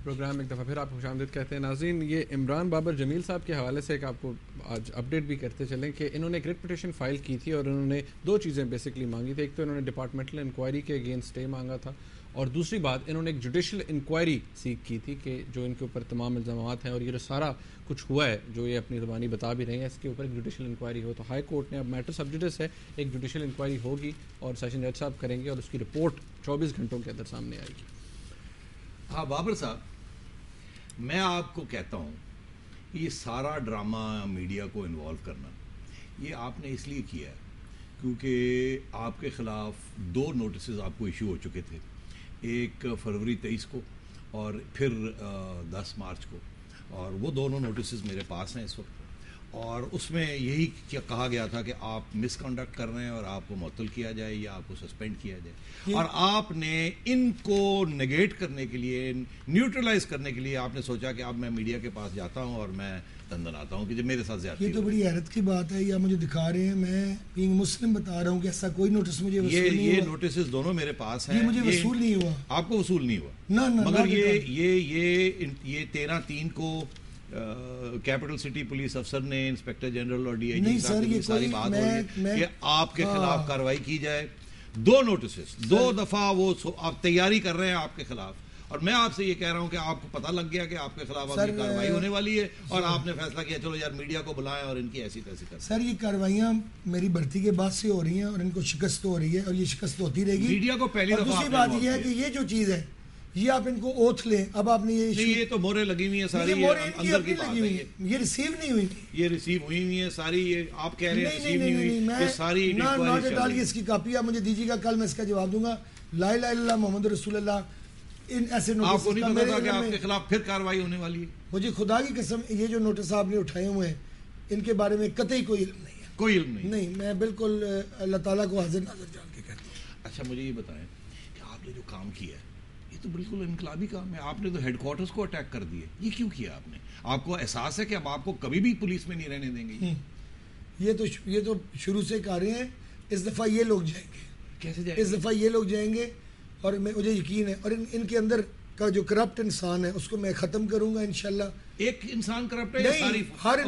Programme ایک دفعہ پھر آپ کو خوش آمدید کہتے ہیں. ناظرین, یہ عمران بابر جمیل صاحب کے حوالے سے ایک آپ کو آج اپڈیٹ بھی کرتے چلیں کہ انہوں نے ایک ریٹ پٹیشن فائل کی تھی اور انہوں نے دو چیزیں بیسکلی مانگی تھی. ایک تو انہوں نے ڈپارٹمنٹل انکوائری کے اگینسٹ اسٹے مانگا تھا, اور دوسری بات انہوں نے ایک جوڈیشل انکوائری سیک کی تھی کہ جو ان کے اوپر تمام الزامات ہیں اور یہ جو سارا کچھ ہوا ہے جو یہ اپنی زبانی بتا بھی رہے ہیں, اس کے اوپر ایک جوڈیشل انکوائری ہو. تو ہائی کورٹ نے اب میٹر سب جوڈس ہے, ایک جوڈیشل انکوائری ہوگی اور سیشن جج صاحب کریں گے اور اس کی رپورٹ 24 گھنٹوں کے اندر سامنے آئے گی. ہاں بابر صاحب, میں آپ کو کہتا ہوں یہ سارا ڈرامہ میڈیا کو انوالو کرنا یہ آپ نے اس لیے کیا ہے کیونکہ آپ کے خلاف دو نوٹسز آپ کو ایشو ہو چکے تھے, ایک فروری 23 کو اور پھر 10 مارچ کو, اور وہ دونوں نوٹسز میرے پاس ہیں اس وقت, اور اس میں یہی کہا گیا تھا کہ آپ مس کنڈکٹ کر رہے ہیں اور آپ کو معطل کیا جائے یا آپ کو سسپینڈ کیا جائے, اور آپ نے ان کو نگیٹ کرنے کے لیے, نیوٹرلائز کرنے کے لیے آپ نے سوچا کہ اب میں میڈیا کے پاس جاتا ہوں اور میں دندن آتا ہوں کہ جب میرے ساتھ زیادتی. یہ تو بڑی حیرت کی بات ہے, یا مجھے دکھا رہے ہیں, میں بینگ مسلم بتا رہا ہوں کہ ایسا کوئی نوٹس مجھے وصول نہیں ہوا. یہ نوٹسز دونوں میرے پاس ہیں, یہ مجھے وصول نہیں ہوا. آپ کو وصول نہیں ہوا؟ نہ, مگر یہ 13/3 کو کیپٹل سٹی پولیس افسر نے انسپیکٹر جنرل اور ڈی آئی جی صاحب کی ساری بات ہو رہی ہے کہ آپ کے خلاف کارروائی کی جائے. دو نوٹسز, 2 دفعہ وہ آپ تیاری کر رہے ہیں آپ کے خلاف, اور میں آپ سے یہ کہہ رہا ہوں کہ آپ کو پتہ لگ گیا کہ آپ کے خلاف اب کارروائی ہونے والی ہے اور آپ نے فیصلہ کیا چلو یار میڈیا کو بلائیں اور ان کی ایسی تیسی کریں. سر یہ کارروائیاں میری بھرتی کے بعد سے ہو رہی ہیں اور ان کو شکست ہو رہی ہے اور یہ شکست ہوتی رہے گی. میڈیا کو پہلی دفعہ دوسری بات یہ ہے کہ یہ جو چیز ہے یہ آپ ان کو اوتھ لیں. اب آپ نے یہ تو مورے لگی ہوئی ہیں ساری, اندر کی بات ہے, یہ ریسیو نہیں ہوئی, یہ ریسیو ہوئی ہوئی ہیں ساری, یہ آپ کہہ رہے ہیں ریسیو نہیں ہوئی, یہ ساری ڈالیے اس کی کاپی آپ مجھے دیجیے گا, کل میں اس کا جواب دوں گا. لا الہ الا اللہ محمد رسول اللہ. ان ایسے نوٹس آپ کو نہیں پتا تھا کہ آپ کے خلاف پھر کارروائی ہونے والی ہے؟ مجھے خدا کی قسم یہ جو نوٹس آپ نے اٹھائے ہوئے ہیں ان کے بارے میں قطعی کوئی علم نہیں ہے. کوئی علم نہیں؟ میں بالکل اللہ تعالیٰ کو حاضر ناظر جان کے کہتا ہوں. اچھا مجھے یہ بتائیں کہ آپ نے جو کام کیا ہے یہ تو بالکل انقلابی کام ہے. آپ نے تو ہیڈ کوارٹرز کو اٹیک کر دیے, یہ کیوں کیا آپ نے؟ آپ کو احساس ہے کہ اب آپ کو کبھی بھی پولیس میں نہیں رہنے دیں گے؟ یہ تو شروع سے کہہ رہے ہیں, اس دفعہ یہ لوگ جائیں گے. کیسے جائیں گے؟ اس دفعہ یہ لوگ جائیں گے اور مجھے یقین ہے, اور ان کے اندر کا جو کرپٹ انسان ہے اس کو میں ختم کروں گا انشاءاللہ. ایک انسان کرپٹ ہے؟ نہیں, ہر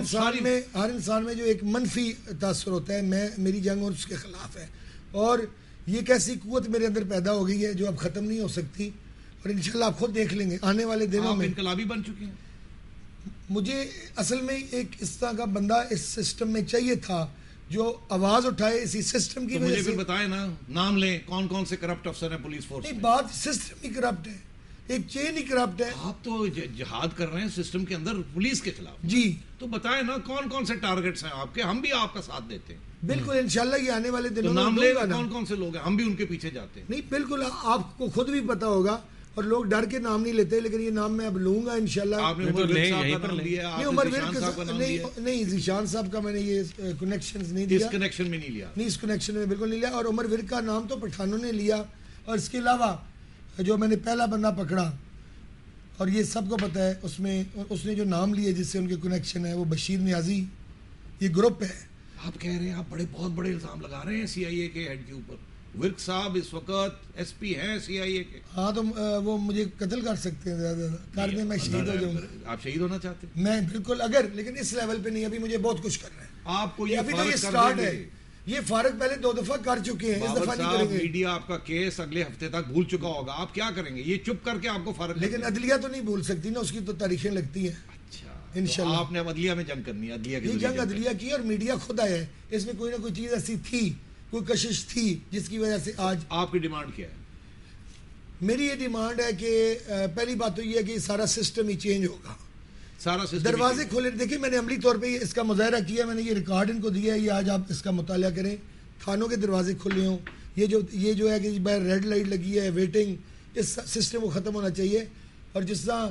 انسان میں جو ایک منفی تاثر ہوتا ہے, میری جنگ اور اس کے خلاف ہے, اور یہ کیسی قوت میرے اندر پیدا ہو گئی ہے جو اب ختم نہیں ہو سکتی, اور انشاءاللہ آپ خود دیکھ لیں گے آنے والے دنوں میں. آپ انقلابی بن چکے ہیں. مجھے اصل میں ایک اس طرح کا بندہ اس سسٹم میں چاہیے تھا جو آواز اٹھائے اسی سسٹم کی وجہ سے. مجھے پھر بتائیں نا, نام لیں کون کون سے کرپٹ افسر ہیں پولیس فورس میں. نہیں, بات سسٹم ہی کرپٹ ہے, ایک چین ہی کرپٹ ہے. آپ تو جہاد کر رہے ہیں سسٹم کے اندر پولیس کے خلاف. جی تو بتائیں نا کون کون سے ٹارگٹس ہیں آپ کے, ہم بھی آپ کا ساتھ دیتے ہیں. بالکل انشاءاللہ یہ آنے والے دنوں میں نام لے گا کون کون سے لوگ ہیں, ہم بھی ان کے پیچھے جاتے ہیں. نہیں بالکل, آپ کو خود بھی پتا ہوگا, اور لوگ ڈر کے نام نہیں لیتے, لیکن یہ نام میں اب لوں گا انشاءاللہ. آپ نے عمر ورک صاحب کا نام لیا, آپ نے ذیشان صاحب کا نام لیا. نہیں, ذیشان صاحب کا میں نے یہ کنیکشنز نہیں دیا, اس کنیکشن میں نہیں لیا. نہیں, اس کنیکشن میں بالکل نہیں لیا. اور عمر ورک کا نام تو پٹھانوں نے لیا, اور اس کے علاوہ جو میں نے پہلا بندہ پکڑا اور یہ سب کو پتہ ہے, اس نے جو نام لیے جس سے ان کے کنیکشن ہے وہ بشیر نیازی, یہ گروپ ہے. آپ کہہ رہے ہیں آپ بہت بڑے الزام لگا رہے ہیں سی آئی اے کے ہیڈ کے اوپر. ورک صاحب اس وقت ایس پی ہیں سی آئی اے کے. ہاں تو وہ مجھے قتل کر سکتے ہیں, زیادہ کر دیں, میں شہید ہو جاؤں گا. آپ شہید ہونا چاہتے ہیں؟ میں بالکل, لیکن اس لیول پہ نہیں, ابھی مجھے بہت کچھ کرنا ہے. آپ کو یہ ابھی تو یہ سٹارٹ ہے, یہ فارغ پہلے 2 دفعہ کر چکے ہیں, اس دفعہ نہیں کریں گے. میڈیا آپ کا کیس اگلے ہفتے تک بھول چکا ہوگا, آپ کیا کریں گے؟ یہ چپ کر کے آپ کو فارغ. لیکن عدلیہ تو نہیں بھول سکتی نا, اس کی تو تاریخیں لگتی ہیں. اچھا, انشاءاللہ آپ نے عدلیہ میں جنگ کرنی ہے. عدلیہ کی جنگ عدلیہ کی, اور میڈیا خود آیا ہے, اس میں کوئی نہ کوئی چیز ایسی تھی, کوئی کشش تھی جس کی وجہ سے آج. آپ کی ڈیمانڈ کیا ہے؟ میری یہ ڈیمانڈ ہے کہ پہلی بات تو یہ ہے کہ سارا سسٹم ہی چینج ہوگا, سارا سسٹم دروازے کھولے. دیکھیں میں نے عملی طور پہ اس کا مظاہرہ کیا, میں نے یہ ریکارڈ ان کو دیا ہے, یہ آج آپ اس کا مطالعہ کریں. تھانوں کے دروازے کھلے ہوں, یہ جو ہے کہ باہر ریڈ لائٹ لگی ہے, ویٹنگ, اس سسٹم کو ختم ہونا چاہیے. اور جس طرح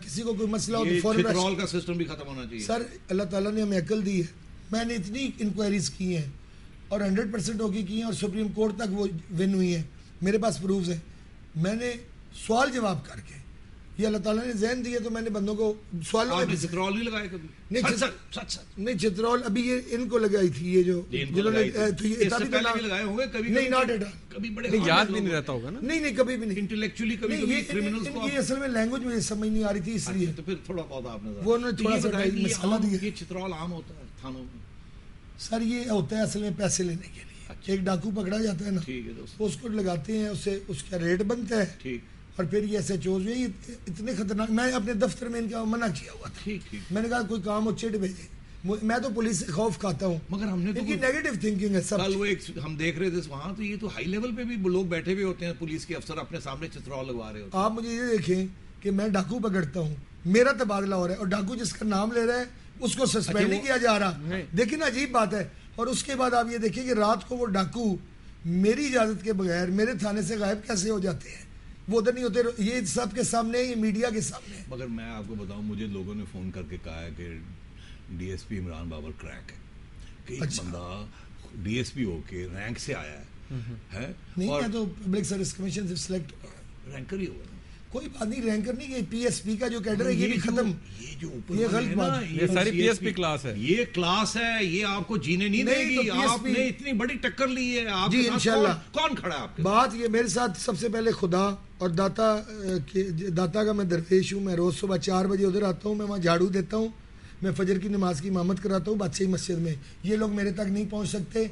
کسی کو کوئی مسئلہ ہو تو فوراً چترال کا سسٹم بھی ختم ہونا چاہیے. سر اللہ تعالیٰ نے ہمیں عقل دی ہے, میں نے اتنی انکوائریز کی ہیں اور 100% ہو کی ہیں, اور سپریم کورٹ تک وہ ون ہوئی ہیں. میرے پاس پروفز ہیں, میں نے سوال جواب کر کے یہ اللہ تعالیٰ نے ذہن دیا تو میں نے بندوں کو سوالوں آپ نے چترول نہیں لگائے کبھی؟ نہیں چترول ابھی یہ ان کو لگائی تھی، یہ جو جنہوں نے لگائے ہوں گے کبھی؟ نہیں ناٹ ایٹ آل، کبھی بڑے یاد بھی نہیں رہتا ہوگا نا؟ نہیں کبھی بھی نہیں، انٹلیکچولی کبھی یہ اصل میں لینگویج مجھے سمجھ نہیں آ رہی تھی اس لیے تو پھر تھوڑا بہت آپ نے وہ انہوں نے تھوڑا سا مسئلہ دیا. یہ چترول عام ہوتا ہے تھانوں میں؟ سر یہ ہوتا ہے اصل میں پیسے لینے کے لیے، ایک ڈاکو پکڑا جاتا ہے نا، اس کو لگاتے ہیں، اس سے اس کا ریٹ بنتا ہے، اور پھر یہ ایسے چوز ہوئے اتنے خطرناک. میں اپنے دفتر میں ان کا منع کیا ہوا تھا، میں نے کہا کوئی کام ہو چٹ بھیجے. میں تو پولیس سے خوف کھاتا ہوں، مگر ہم نے تو نیگیٹو تھنکنگ ہے سب. کل وہ ایک ہم دیکھ رہے تھے وہاں، تو یہ تو ہائی لیول پہ بھی لوگ بیٹھے ہوئے ہوتے ہیں، پولیس کے افسر اپنے سامنے چترول لگوا رہے ہوتے ہیں. آپ مجھے یہ دیکھیں کہ میں ڈاکو پکڑتا ہوں، میرا تبادلہ ہو رہا ہے، اور ڈاکو جس کا نام لے رہا ہے اس کو سسپینڈ نہیں کیا جا رہا. دیکھیں نا عجیب بات ہے. اور اس کے بعد آپ یہ دیکھیں کہ رات کو وہ ڈاکو میری اجازت کے بغیر میرے تھانے سے غائب کیسے ہو جاتے ہیں، وہ ادھر نہیں ہوتے. یہ سب کے سامنے، یہ میڈیا کے سامنے. مگر میں آپ کو بتاؤں، مجھے لوگوں نے فون کر کے کہا ہے کہ D S P Imran Babar کریک ہے، کہ ایک بندہ ڈی ایس پی ہو کے رینک سے آیا ہے. نہیں میں تو پبلک سروس کمیشن سے سلیکٹ رینکر ہی ہوا. کوئی بات نہیں، رینکر نہیں، یہ پی ایس پی کا جو کیڈر ہے یہ بھی ختم. یہ غلط بات، یہ ساری پی ایس پی کلاس ہے، یہ کلاس ہے، یہ آپ کو جینے نہیں دے گی. آپ نے اتنی بڑی ٹکر لی ہے، آپ جی انشاءاللہ. کون کھڑا ہے آپ کے بات یہ میرے ساتھ سب سے پہلے خدا اور داتا کا میں درویش ہوں. میں روز صبح 4 بجے ادھر آتا ہوں، میں وہاں جھاڑو دیتا ہوں، میں فجر کی نماز کی امامت کراتا ہوں بادشاہی مسجد میں. یہ لوگ میرے تک نہیں پہنچ سکتے.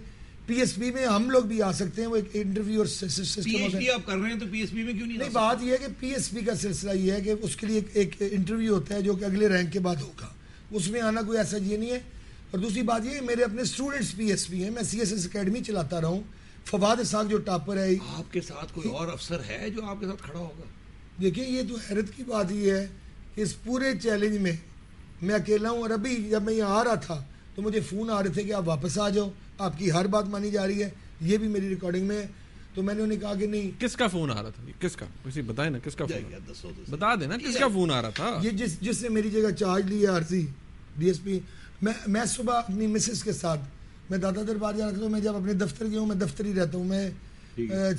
پی ایس پی میں ہم لوگ بھی آ سکتے ہیں، وہ ایک انٹرویو اور سسٹم ہوتا ہے. آپ کر رہے ہیں تو پی ایس پی میں کیوں نہیں؟ بات یہ ہے کہ پی ایس پی کا سلسلہ یہ ہے کہ اس کے لیے ایک انٹرویو ہوتا ہے جو کہ اگلے رینک کے بعد ہوگا، اس میں آنا کوئی ایسا یہ نہیں ہے. اور دوسری بات یہ ہے میرے اپنے اسٹوڈنٹس پی ایس پی ہیں، میں سی ایس ایس اکیڈمی چلاتا رہا ہوں. فواد اسحاق جو ٹاپر ہے، آپ کے ساتھ کوئی اور افسر ہے جو آپ کے ساتھ کھڑا ہوگا؟ دیکھیں یہ تو حیرت کی بات یہ ہے کہ اس پورے چیلنج میں اکیلا ہوں. اور ابھی جب میں یہاں آ رہا تھا تو مجھے فون آ رہے تھے کہ آپ واپس آ جاؤ، آپ کی ہر بات مانی جا رہی ہے، یہ بھی میری ریکارڈنگ میں ہے. تو میں نے انہیں کہا کہ نہیں. کس کا فون آ رہا تھا؟ کس کا؟ کسی بتائیں نا کس کا فون، بتا دینا کس کا فون آ رہا تھا. یہ جس نے میری جگہ چارج لی ہے عارضی ڈی ایس پی. میں صبح اپنی مسز کے ساتھ میں داتا دربار جا رہا تھا، تو میں جب اپنے دفتر گیا ہوں، میں دفتر ہی رہتا ہوں میں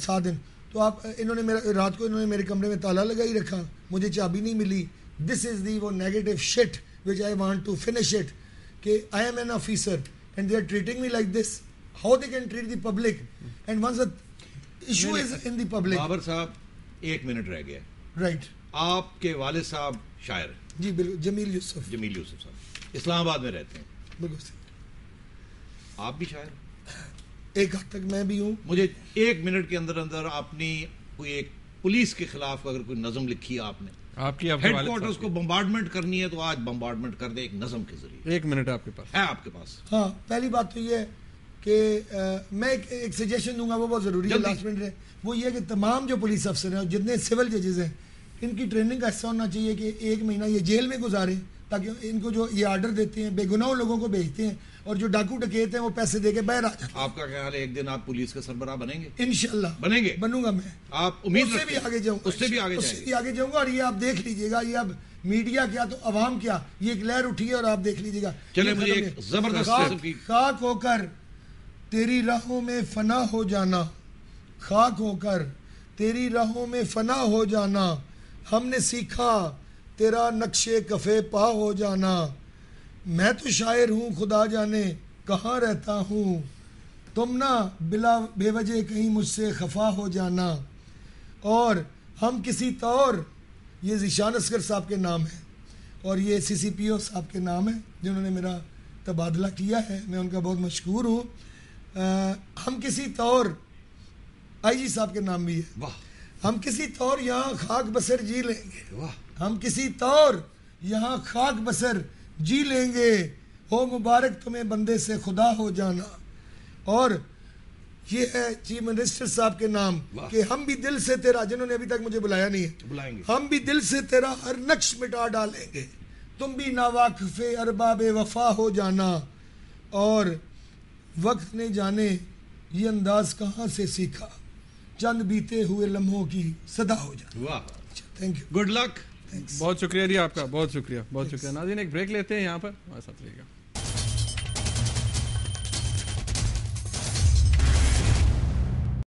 7 دن. تو انہوں نے رات کو انہوں نے میرے کمرے میں تالا لگا ہی رکھا، مجھے چابی نہیں ملی. دس از دی وہ negative shit which I want to finish it, کہ I am an officer and they are treating me like this. How they can treat the public and once issue is in the public. Babar صاحب 1 minute رہ گیا. Right. آپ کے والد صاحب شاعر؟ جی بالکل، جمیل یوسف صاحب اسلام آباد میں رہتے ہیں. بالکل. آپ بھی شاعر؟ ایک حد تک میں بھی ہوں. مجھے 1 منٹ کے اندر اپنی کوئی ایک پولیس کے خلاف اگر کوئی نظم لکھی ہے آپ نے، آپ کی ہیڈ کوارٹرز کو بمبارڈمنٹ کرنی ہے، تو آج بمبارڈمنٹ کر دیں ایک نظم کے ذریعے. 1 منٹ آپ کے پاس ہے؟ آپ کے پاس. ہاں، پہلی بات تو یہ ہے کہ میں ایک سجیشن دوں گا، وہ بہت ضروری ہے، لاسٹ منٹ ہے. وہ یہ کہ تمام جو پولیس افسر ہیں اور جتنے سول ججز ہیں، ان کی ٹریننگ کا ایسا ہونا چاہیے کہ 1 مہینہ یہ جیل میں گزاریں، تاکہ ان کو جو یہ آرڈر دیتے ہیں بے گناہ لوگوں کو بھیجتے ہیں، اور جو ڈاکو ڈکیت ہیں وہ پیسے دے کے باہر آ جاتے ہیں. آپ کا خیال ہے ایک دن آپ پولیس کا سربراہ بنیں گے؟ انشاءاللہ بنیں گے. بنوں گا میں. آپ امید اس سے بھی آگے جاؤں گا، اس سے بھی آگے جاؤں گا. اور یہ آپ دیکھ لیجئے گا، یہ اب میڈیا کیا تو عوام کیا، یہ ایک لہر اٹھی ہے اور آپ دیکھ لیجئے گا. چلے مجھے ایک زبردست قسم کی خاک ہو کر تیری راہوں میں فنا ہو جانا، خاک ہو کر تیری راہوں میں فنا ہو جانا، ہم نے سیکھا تیرا نقش کفے پا ہو جانا. میں تو شاعر ہوں خدا جانے کہاں رہتا ہوں، تم نہ بلا بے وجہ کہیں مجھ سے خفا ہو جانا. اور ہم کسی طور، یہ ذیشان اصغر صاحب کے نام ہے اور یہ سی سی پی او صاحب کے نام ہے جنہوں نے میرا تبادلہ کیا ہے، میں ان کا بہت مشکور ہوں. ہم کسی طور، آئی جی صاحب کے نام بھی ہے، ہم کسی طور یہاں خاک بسر جی لیں گے، ہم کسی طور یہاں خاک بسر جی لیں گے، ہو مبارک تمہیں بندے سے خدا ہو جانا. اور یہ ہے چیف منسٹر صاحب کے نام کہ ہم بھی دل سے تیرا، جنہوں نے ابھی تک مجھے بلایا نہیں ہے، ہم بھی دل سے تیرا ہر نقش مٹا ڈالیں گے، تم بھی ناواقف ارباب وفا ہو جانا. اور وقت نے جانے یہ انداز کہاں سے سیکھا، چند بیتے ہوئے لمحوں کی صدا ہو جانا. Thank you. Good luck. بہت شکریہ جی آپ کا، بہت شکریہ، بہت شکریہ. ناظرین ایک بریک لیتے ہیں یہاں پر، ہمارے ساتھ رہیے گا.